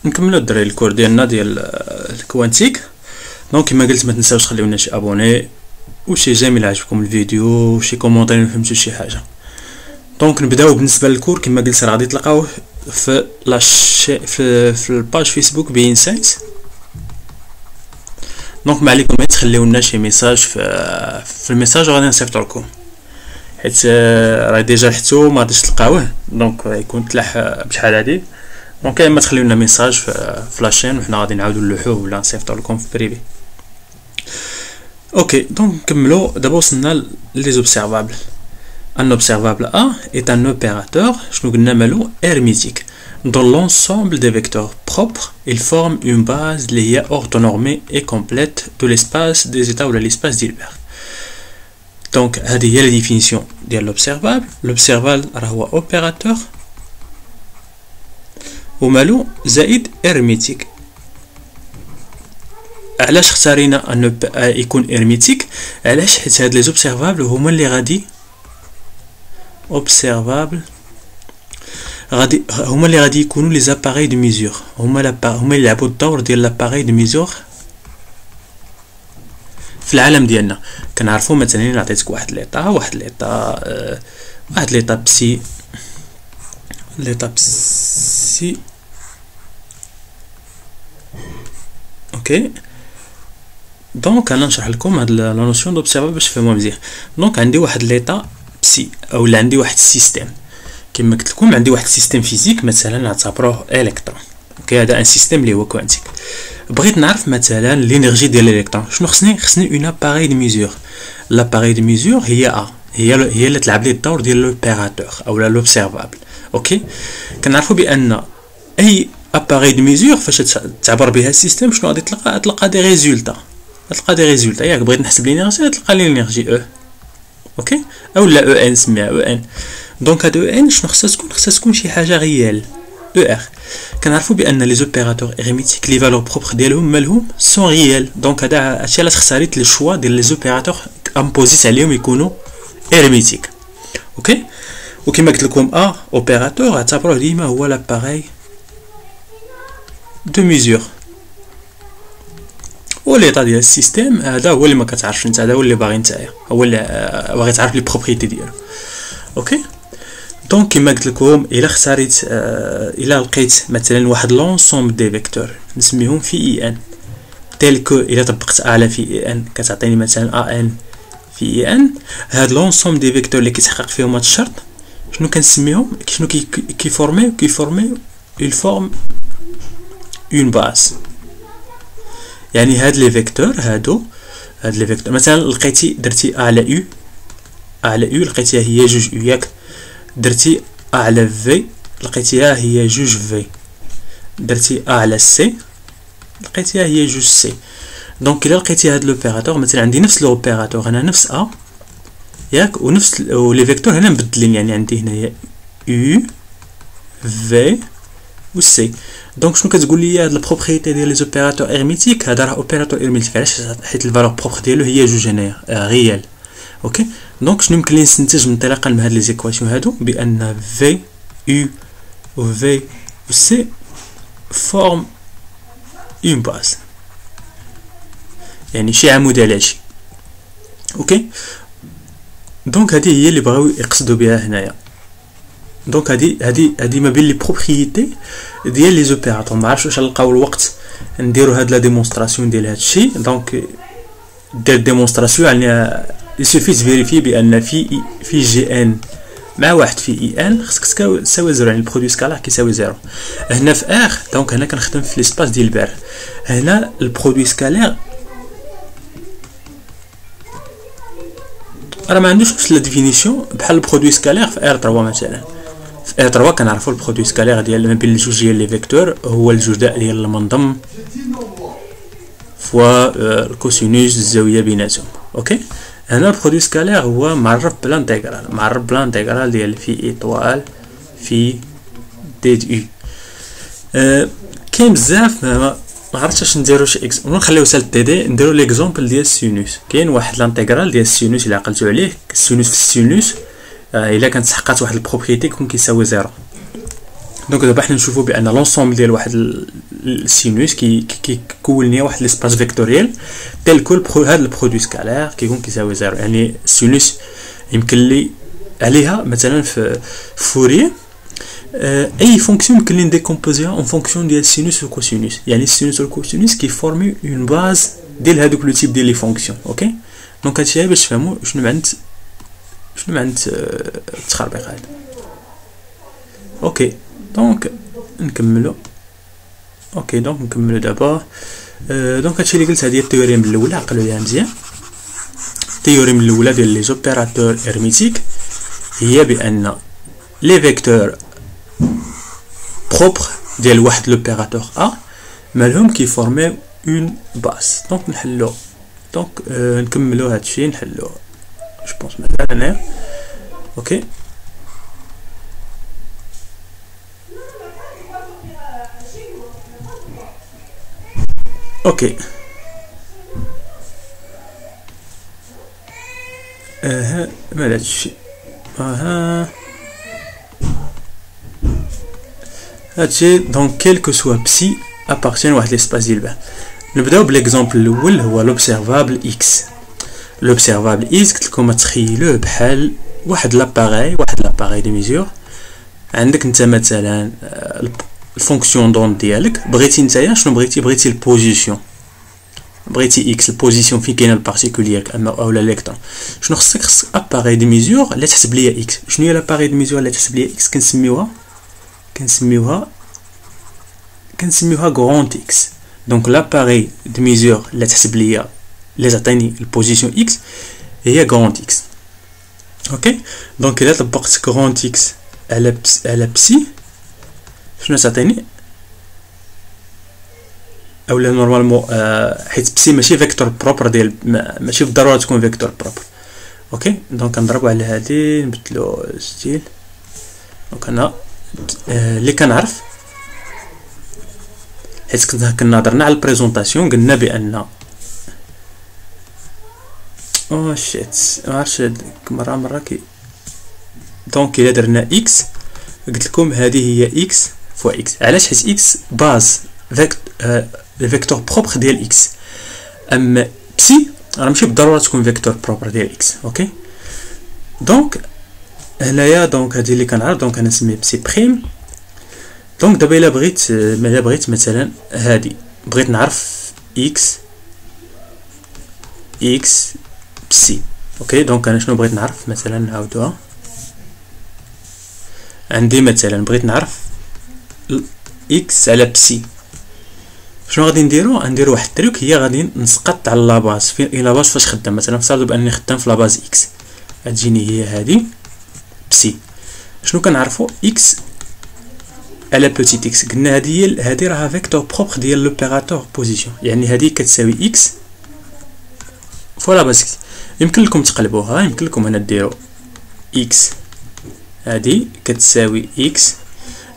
نكملوا الدراري الكور ديالنا ديال الكوانتيك. دونك كما قلت ما تنساوش تخليونا شي ابوني وشي جيم الى عجبكم الفيديو وشي كومونتير فهمتوا شي حاجه. دونك نبداو بالنسبه للكور كما قلت راه غادي تلقاوه في في الباج فيسبوك بين ساينس. دونك ما عليكم غير تخليو لنا شي ميساج في الميساج غادي نصيفطو لكم، حيت راه ديجا حتو ما غاديش تلقاوه دونك يكون تلاح بشحال هادي. دونك اما تخليو لنا ميساج في لاشين وحنا غادي نعاودو نلوحوه ولا نصيفطو لكم في بريفي. اوكي دونك نكملو. دابا وصلنا لي زوبسيرفابل. Un observable A est un opérateur, شنو قلنا مالو hermétique. Dans l'ensemble des vecteurs propres, il forme une base liée orthonormée et complète de l'espace des états ou de l'espace d'Hilbert. Donc, هذه هي la définition ديال l'observable. L'observable راه هو opérateur ومالو زائد hermétique. علاش اختارينا ان يكون hermétique؟ علاش؟ حيت هاد لي زوبسيرفابل هما اللي غادي observable هما اللي غادي يكونوا لي زاباري دو ميزور، هما اللي يلعبوا الدور ديال لاباري دو ميزور في العالم ديالنا. كنعرفوا مثلا الا عطيتك واحد ليطا بسي اوكي. دونك انا نشرح لكم هاد لا نوسيون دوبسيرفابل باش تفهموها مزيان. دونك عندي واحد ليطا بسي او عندي واحد السيستيم كما قلت لكم، عندي واحد السيستيم فيزيك مثلا نعتبروه الكترون. اوكي هذا ان سيستيم اللي هو كوانتيك. بغيت نعرف مثلا الانرجي ديال الالكترون شنو خصني اون اباري دو ميزور. لاباري دو ميزور هي هي اللي تلعب لي الدور ديال لوبيراتور او لوبسيرفابل. اوكي كنعرفوا بان اي اباري دو ميزور فاش تعبر بها السيستيم شنو غادي تلقى دي ريزولتا، ياك بغيت نحسب الانرجي تلقى لي الانرجي او اوكي او لا او ان سميها او ان. دونك هاد او ان شنو خصها تكون شي حاجه ريال او ار. كنعرفوا بان لي زوبيراتور هيرميتيك لي فالور بروبر ديالهم مالهم سون ريال. دونك هذا الشيء علاش اختاريت لي شوا ديال لي زوبيراتور امبوزيت عليهم يكونوا هيرميتيك. اوكي وكما قلت لكم اوبيراتور اعتبروه ديما هو لاباري دو ميزور وليطا ديال السيستيم. هذا هو اللي ما كتعرفش انت، هذا هو اللي باغي نتايا، هو اللي باغي تعرف لي بروبريتي ديالو. اوكي دونك كما قلت لكم الا اختاريت الا لقيت مثلا واحد لونسومبل دي فيكتور نسميهم في اي ان تيل كو الا طبقت على في اي ان كتعطيني مثلا ا ان في اي ان. هاد لونسومبل دي فيكتور اللي كيتحقق فيهم هاد الشرط شنو كنسميهم؟ شنو كيفورميو الفورم اون باز. يعني هاد لي فيكتور مثلا لقيتي درتي على يو لقيتيها هي جوج يو ياك، درتي على في لقيتيها هي جوج في، درتي على سي لقيتيها هي جوج سي. دونك الا لقيتي هاد لوبيراتور مثلا عندي نفس لوبيراتور هنا نفس ياك ونفس ولي فيكتور هنا مبدلين، يعني عندي هنايا يو في و سي. دونك شنو كتقول لي هاد البروبريتي ديال لي زوبيراتور هيرميتيك؟ هذا راه اوبيراتور هيرميتيك علاش؟ حيت الفالور بروبر ديالو هي جوج هنايا ريال. اوكي دونك شنو يمكن لي نستنتج من انطلاقا من هاد لي زيكواسيون هادو؟ بان في يو و في و سي فورم اون باز، يعني شي عمود على شي. اوكي دونك هذه هي اللي بغاو يقصدوا بها هنايا. دونك هادي ما بين لي بروبريتي ديال لي زوبيراتور. ما عرفتش واش نلقاو الوقت نديرو هاد لا ديمونستراسيون ديال هادشي. دونك دير ديمونستراسيون يعني يسوفي تفيريفي بان في جي ان مع واحد في اي ان خصك تساوي زيرو، يعني البرودوي سكالار كيساوي زيرو. هنا في ار دونك هنا كنخدم في ليسباس ديال البار. هنا البرودوي سكالار راه ما عندوش نفس لا ديفينيسيون بحال البرودوي سكالار في ار 3 مثلا. في ار 3 كنعرفوا البرودوي سكالار ديال ما بين الجوج ديال لي فيكتور هو الجداء ديال المنظم فوا الكوسينوس الزاويه بيناتهم. اوكي هنا البرودوي سكالار هو معرف بلانتيغرال ديال في ايطوال في دي دي يو. كاين بزاف ما عرفتش اش نديرو شي اكس ونخليو سال دي دي نديرو ليكزامبل ديال السينوس. كاين واحد لانتيغرال ديال السينوس الا عقلتو عليه السينوس في السينوس الا كانت تحققت واحد البروبريتي يكون كيساوي زيرو. دونك دابا حنا نشوفوا بان لونسومبل ديال واحد السينوس كيكون ليا واحد ليسباس فيكتوريال تيل كو هذا البرودوي سكالير كيكون كيساوي زيرو. يعني السينوس يمكن لي عليها مثلا في فوريه اي فونكسيون يمكن لي نديكومبوزيها اون فونكسيون ديال السينوس والكوسينوس. يعني السينوس والكوسينوس كيفورمي اون باز ديال هذوك لو تيب ديال لي فونكسيون. اوكي دونك هادشي باش تفهموا شنو معنى التخربيق هذا. اوكي دونك نكملو. اوكي دونك نكملو دابا. دونك هادشي اللي قلت هذه التيوريم الاولى عقلوا ليها مزيان. التيوريم الاولى ديال لي زوبيراتور هيرميتيك هي بان لي فيكتور بروبر ديال واحد لوبيراتور ا مالهم كيفورميو اون باس. دونك نحلو دونك نكملو هادشي نحلو جو بونس مثلا هنايا. اوكي اوكي ماذا هادشي هادشي دونك كيلكو سوا بسي ابارتين واحد ليسباس ديال باه. نبداو بالاكزامبل الاول هو لوبسيرفابل اكس. لوبسيرفابل اكس قلت لكم تخيلوه بحال واحد لاباري دي ميزور. عندك انت مثلا الفونكسيون دون ديالك بغيتي نتايا شنو بغيتي البوزيسيون، بغيتي اكس البوزيسيون فين كاينه البارتيكولير اما اولا ليكترون. شنو خصك اباري دي ميزور اللي تحسب ليا اكس. شنو هي لاباري دي ميزور اللي تحسب ليا اكس؟ كنسميوها غروند اكس. دونك لاباري دي ميزور اللي تحسب ليا اللي تعطيني البوزيسيون اكس هي غروند اكس. اوكي دونك الا طبقت غروند اكس على بسي شنو تعطيني؟ اولا نورمالمون حيت بسي ماشي فيكتور بروبر ديال ماشي بالضروره تكون فيكتور بروبر. اوكي دونك نضربو على هادي نبدلو ستيل. دونك انا اللي كنعرف حيت كنا هضرنا على البريزونطاسيون قلنا بان او شيت معرفتش مره كي دونك الا درنا اكس قلت لكم هذه هي اكس فوا اكس. علاش؟ حيت اكس باز فيكتور بروبر ديال اكس، اما بسي راه ماشي بالضروره تكون فيكتور بروبر ديال اكس. اوكي دونك هنايا دونك هذه اللي كنعرف دونك انا نسميه بسي بريم. دونك دابا الا بغيت مثلا هذه بغيت نعرف اكس بسي. اوكي دونك انا شنو بغيت نعرف مثلا نعاودوها. عندي مثلا بغيت نعرف اكس على بسي. شنو غادي نديرو واحد التريك هي غادي نسقط على لاباز فين لاباز فاش خدام. مثلا نفترض باني خدام في لاباز اكس غتجيني هي هذه بسي. شنو كنعرفو اكس على بوتيت اكس قلنا هذه راها فيكتور بروبر ديال لوبيراتور بوزيسيون. يعني هذه كتساوي اكس فوا باز اكس. يمكن لكم تقلبوها، يمكن لكم هنا ديروا اكس هذه كتساوي اكس.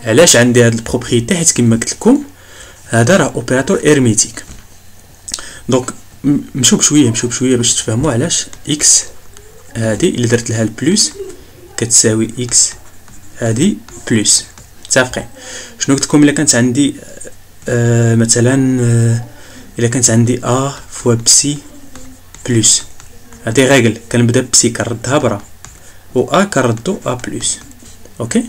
علاش عندي هاد البروبريتي؟ حيت كما قلت لكم هذا راه اوبيراتور هيرميتيك. دونك نمشيو بشويه باش تفهموا علاش اكس هذه اللي درت لها البلوس كتساوي اكس هذه بلوس. متفقين؟ شنو قلت لكم الا كانت عندي مثلا الا كانت عندي ا فوا بسي بلوس، هذه ريغل كنبدا بسي كنردها برا و ا كنردو ا بلوس. اوكي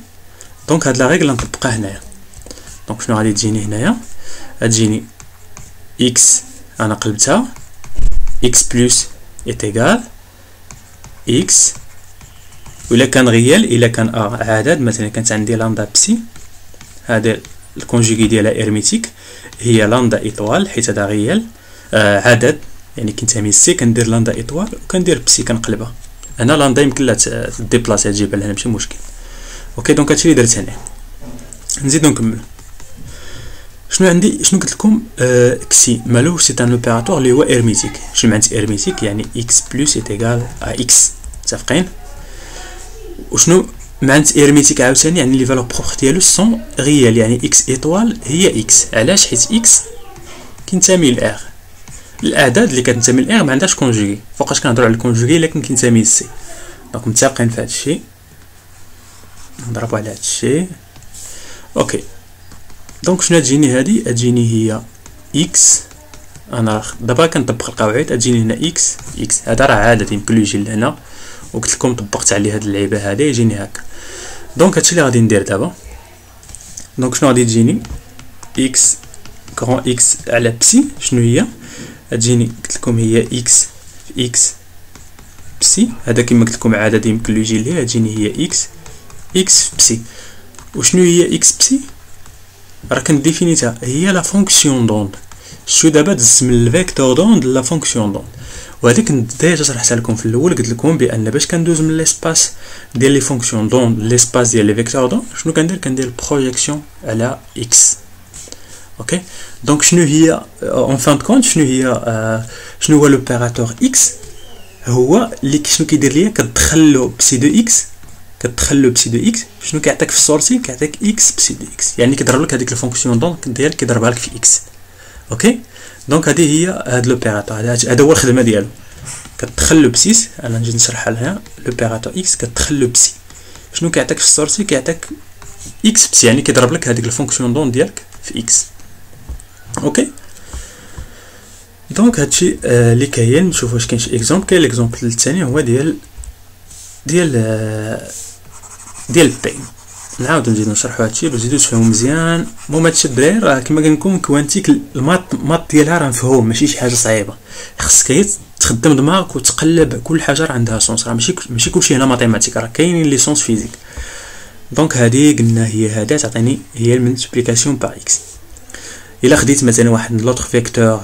دونك هاد لا ريغل نطبقها هنايا. دونك شنو غادي تجيني هنايا؟ غتجيني اكس انا قلبتها اكس بلوس ايتيغال اكس ولا كان ريال الا كان ا عدد. مثلا كانت عندي لامدا بسي هذا الكونجوغي ديالها هيرميتيك هي لامدا ايطوال حيت هذا ريال عدد يعني كنتمي سي كندير لامدا ايطوال وكندير بسي كنقلبها. انا لامدا يمكن لها ديبلاسي تجيبها لهنا ماشي مشكل. اوكي دونك هادشي اللي درت هنا. نزيدو نكمل. شنو عندي؟ شنو قلت لكم؟ كسي مالو سي ان اوبيراتور اللي هو هيرميتيك. شنو معنات هيرميتيك؟ يعني اكس بلس ايتيغال ا اكس. متفقين؟ وشنو معنات هيرميتيك عاوتاني؟ يعني لي فالور بروبر ديالو سون ريال، يعني اكس ايطوال هي اكس. علاش؟ حيت اكس كينتمي لار. الاعداد اللي كتنتمي لار ما عندهاش كونجوغي. فوقاش كنهضروا على الكونجوغي الا كينتمي لسي. دونك متفقين في هادشي. نضربوا على هادشي. اوكي دونك شنو تجيني هادي؟ تجيني هي اكس. انا دابا كنطبق القواعد. تجيني هنا اكس هذا راه عادة يمكن له يجي لهنا، وقلت لكم طبقت عليه هاد اللعيبه هذه يجيني هكا. دونك هادشي اللي غادي ندير دابا. دونك شنو غادي تجيني؟ اكس كرون اكس على بسي شنو هي؟ تجيني قلت لكم هي اكس في اكس بسي. هذا كما قلت لكم عادة يمكن له يجي ليها. تجيني هي اكس في بسي. وشنو هي اكس بسي؟ راه كنديفينيتها هي لا فونكسيون دوند. شو دابا دزت من الفيكتور دوند لا فونكسيون دوند، وهذيك ديجا شرحتها لكم في الاول. قلت لكم بان باش كندوز من ليسباس ديال لي فونكسيون دوند ليسباس ديال لي فيكتور دوند شنو كندير بروجيكسيون على اكس. اوكي دونك شنو هي اون فان كونت شنو هو لوبيراتور اكس؟ هو اللي شنو كيدير ليا؟ كتدخلو بسي دو اكس شنو كيعطيك في السورسي؟ كيعطيك اكس بسي دو اكس، يعني كيضرب لك هذيك الفونكسيون دوند ديالك كيضربها لك في اكس. اوكي دونك هذه هي هاد لوبيراتور، هذا هو الخدمه ديالو. كتدخلو بسيس. انا نجي نشرحها لها. لوبيراتور اكس كتدخلو بسي شنو كيعطيك في السورسي؟ كيعطيك اكس بسي، يعني كيضرب لك هذيك الفونكسيون دوند ديالك في اكس. اوكي دونك هادشي اللي كاين. نشوف واش كاين شي اكزومبل. كاين ليكزومبل الثاني هو ديال بي. نعاود نزيدو نشرحو هادشي باش تزيدو تفهمو مزيان. المهم هادشي الدراري راه كما قلت لكم كوانتيك المات ديالها راه مفهوم، ماشي شي حاجه صعيبه. خصك غير تخدم دماغك وتقلب. كل حاجه راه عندها سونس، راه ماشي كلشي هنا ماتيماتيك، راه كاينين لي سونس فيزيك. دونك هادي قلنا هي هادا تعطيني هي الملتيبليكاسيون باغ اكس. الا خديت مثلا واحد لوطر فيكتور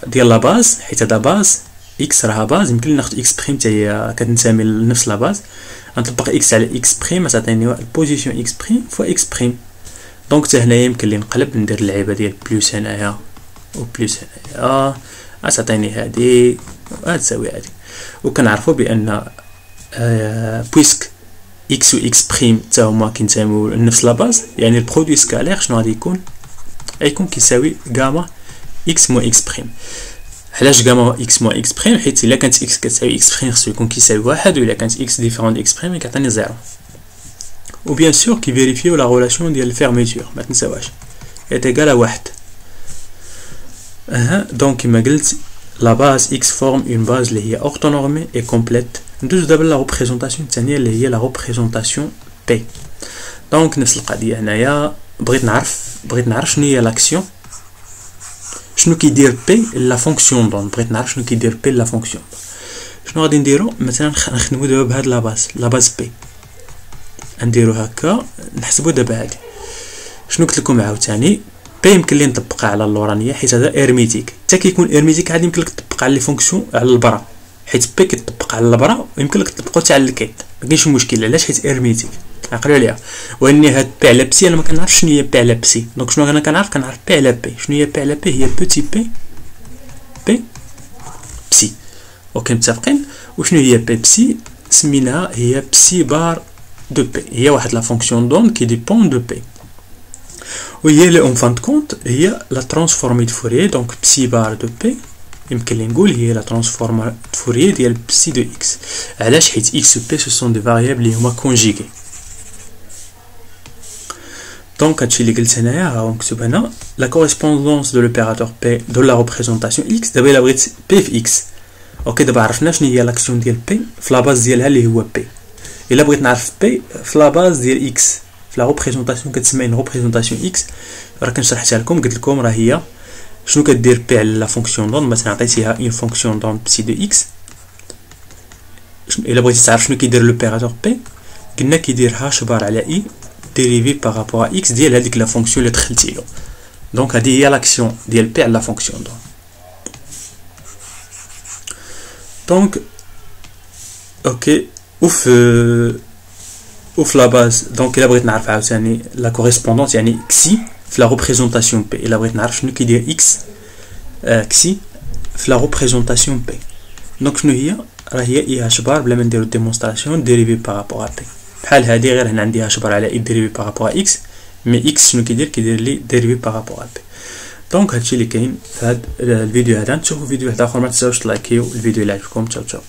ديال لا باز، حيت هذا باز اكس راها باز، يمكن لي ناخذ اكس بريم حتى هي كتنتمي لنفس لا باز. غنطبق اكس على اكس بريم تعطيني البوزيسيون اكس بريم فوا اكس بريم. دونك حتى هنايا يمكن لي نقلب ندير اللعيبه ديال بلوس هنايا وبلوس هنايا تعطيني هادي تساوي هادي. وكنعرفوا بان بويسك اكس و اكس بريم حتى هما كينتميو لنفس لا باز، يعني البرودوي سكالير شنو غادي يكون كيساوي غاما اكس مو اكس بريم. علاش غاما اكس مو اكس بريم؟ حيت الا كانت اكس كتساوي اكس بريم خصو يكون كيساوي واحد، و الا كانت اكس ديفيرون اكس بريم كيعطيني زيرو. و بيان سور كيفيريفيو لا ريلاسيون ديال الفيرميتور، ما تنساوهاش ايغال واحد. دونك كيما قلت لا باز اكس فورم اون باز اللي هي اورتونورمي اي كومبليت. ندوز دابا لا ريبريزونطاسيون الثانيه اللي هي لا ريبريزونطاسيون بي. دونك نفس القضيه هنايا. بغيت نعرف شنو هي لاكسيون، شنو كيدير بي لا فونكسيون دون. بغيت نعرف شنو كيدير بي لا فونكسيون. شنو غادي نديرو؟ مثلا نخدمو دابا بهاد لا باز بي. نديرو هكا نحسبو دابا هادي. شنو قلت لكم عاوتاني؟ بي يمكن لي نطبقها على اللورانيه حيت هذا ارميتيك. حتى كيكون ارميتيك عادي يمكن لك تطبق على لي فونكسيون على البرا، حيت بي كيطبق على البرا ويمكن لك تطبقو حتى على الكيت، ما كاينش مشكل. علاش؟ حيت ارميتيك. عقلوا عليها. واني هاد بي على بسي انا ما كنعرفش شنو هي بي على بسي. دونك شنو انا كنعرف بي على بي. شنو هي بي على بي؟ هي بوتي بي بسي. اوكي متفقين. وشنو هي بي بسي؟ سميناها هي بسي بار دو بي. هي واحد لا فونكسيون دون كي ديبون دو بي، وهي اللي اون فان كونت هي لا ترانسفورمي دو فوريي. دونك بسي بار دو بي يمكن لي نقول هي لا ترانسفورمي دو فوريي ديال بسي دو اكس. علاش؟ حيت اكس و بي سو سون دي فاريابل اللي هما كونجيغي. دونك هادشي اللي قلت هنايا ها مكتوب هنا لا كوريسبوندونس دو لوبيراتور بي دو لا ريبريزونطاسيون اكس. دابا الا بغيت بي في اكس، اوكي دابا عرفنا شنو هي لاكسيون ديال بي في لا باز ديالها اللي هو بي. الا بغيت نعرف بي في لا باز ديال اكس في لا ريبريزونطاسيون كتسمى اون ريبريزونطاسيون اكس، راه كنشرحتها لكم. قلت لكم راه هي شنو كدير بي على لا فونكسيون دون. مثلا عطيتيها اون فونكسيون دون بسي دو اكس. الا بغيتي تعرف شنو كيدير لوبيراتور بي، قلنا كيدير هاش بار على اي dérivé par rapport à x ديال هذيك لا فونكسيون اللي دخلتي له. دونك هذه هي لاكسيون ديال بي على لا فونكسيون دونك اوكي. وفي لا باز دونك الا بغيت نعرف عاوتاني لا كوريسبوندونس يعني كسي في لا ريبريزونطاسيون بي. الا بغيت نعرف شنو كيدير اكس كسي في لا ريبريزونطاسيون بي. دونك شنو هي؟ راه هي اي اش بار بلا ما نديرو ديمونستراسيون ديريفي بارابور ا بي. بحال هادي غير هنا عندي اش بار على اي ديريفي بارابور اكس، مي اكس شنو كيدير لي ديريفي بارابور ا بي. دونك هادشي اللي كاين في هاد الفيديو هذا. نشوفوا فيديو واحد اخر، ما تنساوش تلايكيو الفيديو اللي عجبكم. تشاو